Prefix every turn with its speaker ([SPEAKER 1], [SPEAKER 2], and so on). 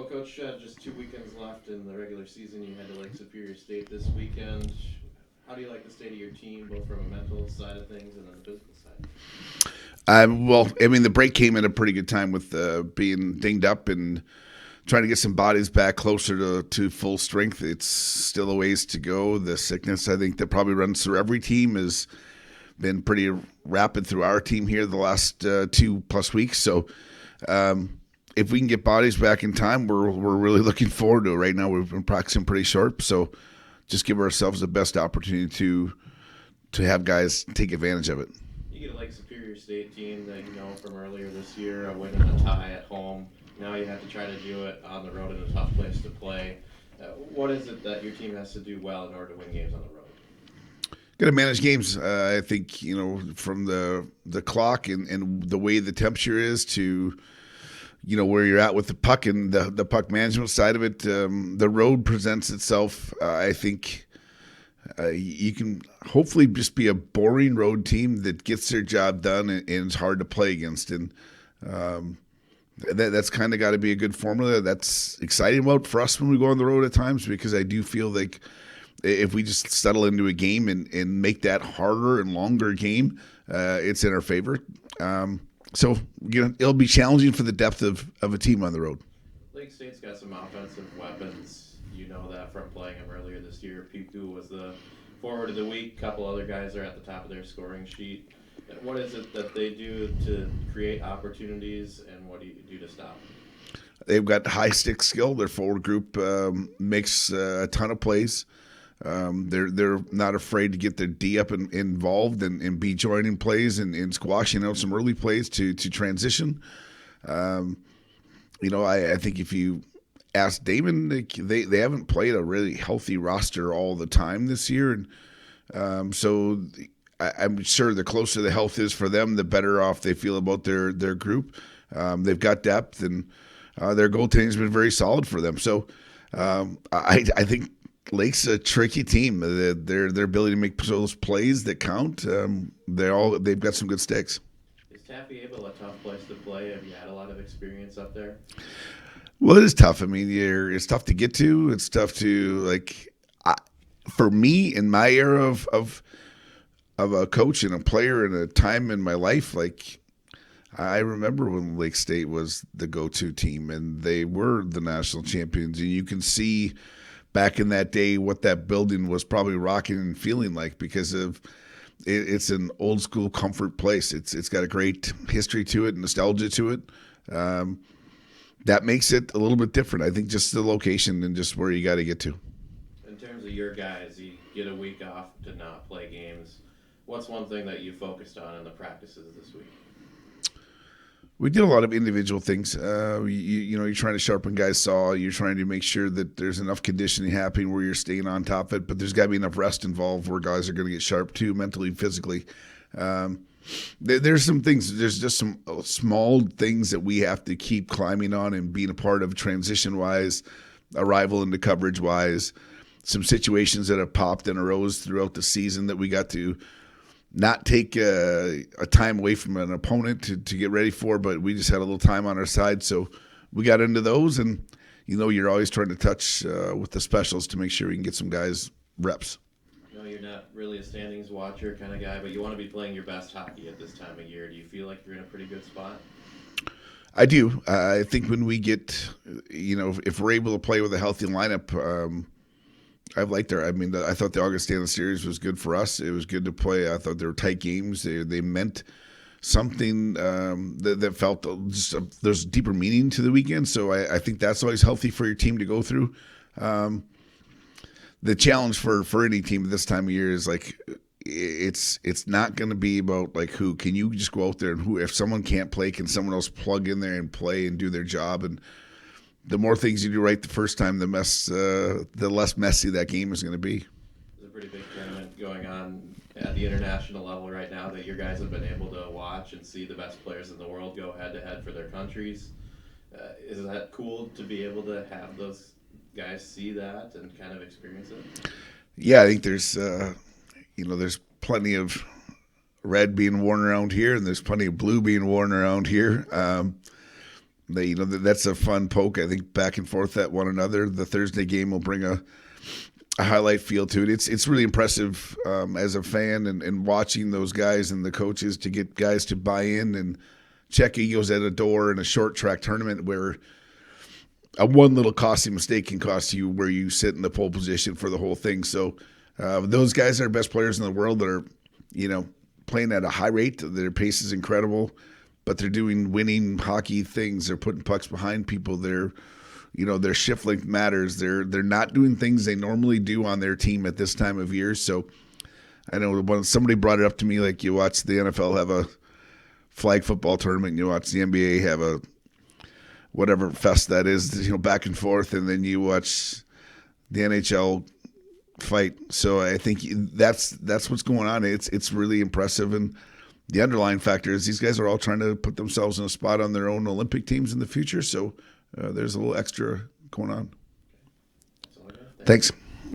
[SPEAKER 1] Well, Coach, just 2 weekends left in the regular season. You head to Lake Superior State this weekend. How do you like the state of your team, both from a mental side of things and then the physical side?
[SPEAKER 2] Well, I mean, the break came at a pretty good time with being dinged up and trying to get some bodies back closer to full strength. It's still a ways to go. The sickness, I think, that probably runs through every team has been pretty rapid through our team here the last 2+ weeks. So if we can get bodies back in time, we're really looking forward to it. Right now, we've been practicing pretty sharp, so just give ourselves the best opportunity to have guys take advantage of it.
[SPEAKER 1] You get a Lake Superior State team that you know from earlier this year, a win and a tie at home. Now you have to try to do it on the road in a tough place to play. What is it that your team has to do well in order to win games on the road?
[SPEAKER 2] Got to manage games. I think from the clock and the way the temperature is to where you're at with the puck and the puck management side of it. The road presents itself. I think you can hopefully just be a boring road team that gets their job done and it's hard to play against. And that's kind of got to be a good formula. That's exciting about for us when we go on the road at times, because I do feel like if we just settle into a game and make that harder and longer game, it's in our favor. So it'll be challenging for the depth of a team on the road.
[SPEAKER 1] Lake State's got some offensive weapons. You know that from playing them earlier this year. Piku was the forward of the week. A couple other guys are at the top of their scoring sheet. What is it that they do to create opportunities, and what do you do to stop them?
[SPEAKER 2] They've got high stick skill. Their forward group makes a ton of plays. They're not afraid to get their D up and involved and be joining plays and squashing out some early plays to transition. I think if you ask Damon, they haven't played a really healthy roster all the time this year, and so I'm sure the closer the health is for them, the better off they feel about their group. They've got depth, and their goaltending has been very solid for them. So I think Lake's a tricky team. Their ability to make those plays that count. They've got some good sticks.
[SPEAKER 1] Is Taffy Able a tough place to play? Have you had a lot of experience up there?
[SPEAKER 2] Well, it is tough. I mean, it's tough to get to. It's tough to for me in my era of a coach and a player and a time in my life, I remember when Lake State was the go-to team and they were the national champions, and you can see back in that day what that building was probably rocking and feeling like, because of it's an old school comfort place. It's got a great history to it, nostalgia to it. That makes it a little bit different. I think just the location and just where you got to get to.
[SPEAKER 1] In terms of your guys, you get a week off to not play games. What's one thing that you focused on in the practices this week?
[SPEAKER 2] We did a lot of individual things. You're trying to sharpen guys' saw. You're trying to make sure that there's enough conditioning happening where you're staying on top of it, but there's got to be enough rest involved where guys are going to get sharp too, mentally, physically. There's some things. There's just some small things that we have to keep climbing on and being a part of, transition-wise, arrival into coverage-wise, some situations that have popped and arose throughout the season that we got to not take a time away from an opponent to get ready for, but we just had a little time on our side. So we got into those, and you're always trying to touch with the specials to make sure we can get some guys reps.
[SPEAKER 1] No, you're not really a standings watcher kind of guy, but you want to be playing your best hockey at this time of year. Do you feel like you're in a pretty good spot?
[SPEAKER 2] I do. I think when we get, if we're able to play with a healthy lineup, I've liked our. I mean, I thought the Augustana series was good for us. It was good to play. I thought they were tight games. They meant something that felt there's deeper meaning to the weekend. So I think that's always healthy for your team to go through. The challenge for any team at this time of year is it's not going to be about who can you just go out there and who, if someone can't play, can someone else plug in there and play and do their job. And the more things you do right the first time, the less messy that game is going to be.
[SPEAKER 1] There's a pretty big tournament going on at the international level right now that your guys have been able to watch and see the best players in the world go head-to-head for their countries. Is that cool to be able to have those guys see that and kind of experience it?
[SPEAKER 2] Yeah, I think there's plenty of red being worn around here, and there's plenty of blue being worn around here. They, that's a fun poke. I think back and forth at one another. The Thursday game will bring a highlight feel to it. It's really impressive as a fan and watching those guys and the coaches to get guys to buy in and check egos at a door in a short track tournament where a one little costly mistake can cost you where you sit in the pole position for the whole thing. So those guys are best players in the world that are, playing at a high rate. Their pace is incredible, but they're doing winning hockey things. They're putting pucks behind people. Their shift length matters. They're not doing things they normally do on their team at this time of year. So I know when somebody brought it up to me, like you watch the NFL have a flag football tournament, you watch the NBA have a whatever fest that is, back and forth, and then you watch the NHL fight. So I think that's what's going on. It's really impressive, and the underlying factor is these guys are all trying to put themselves in a spot on their own Olympic teams in the future. So there's a little extra going on.
[SPEAKER 1] That's all I got.
[SPEAKER 2] Thanks.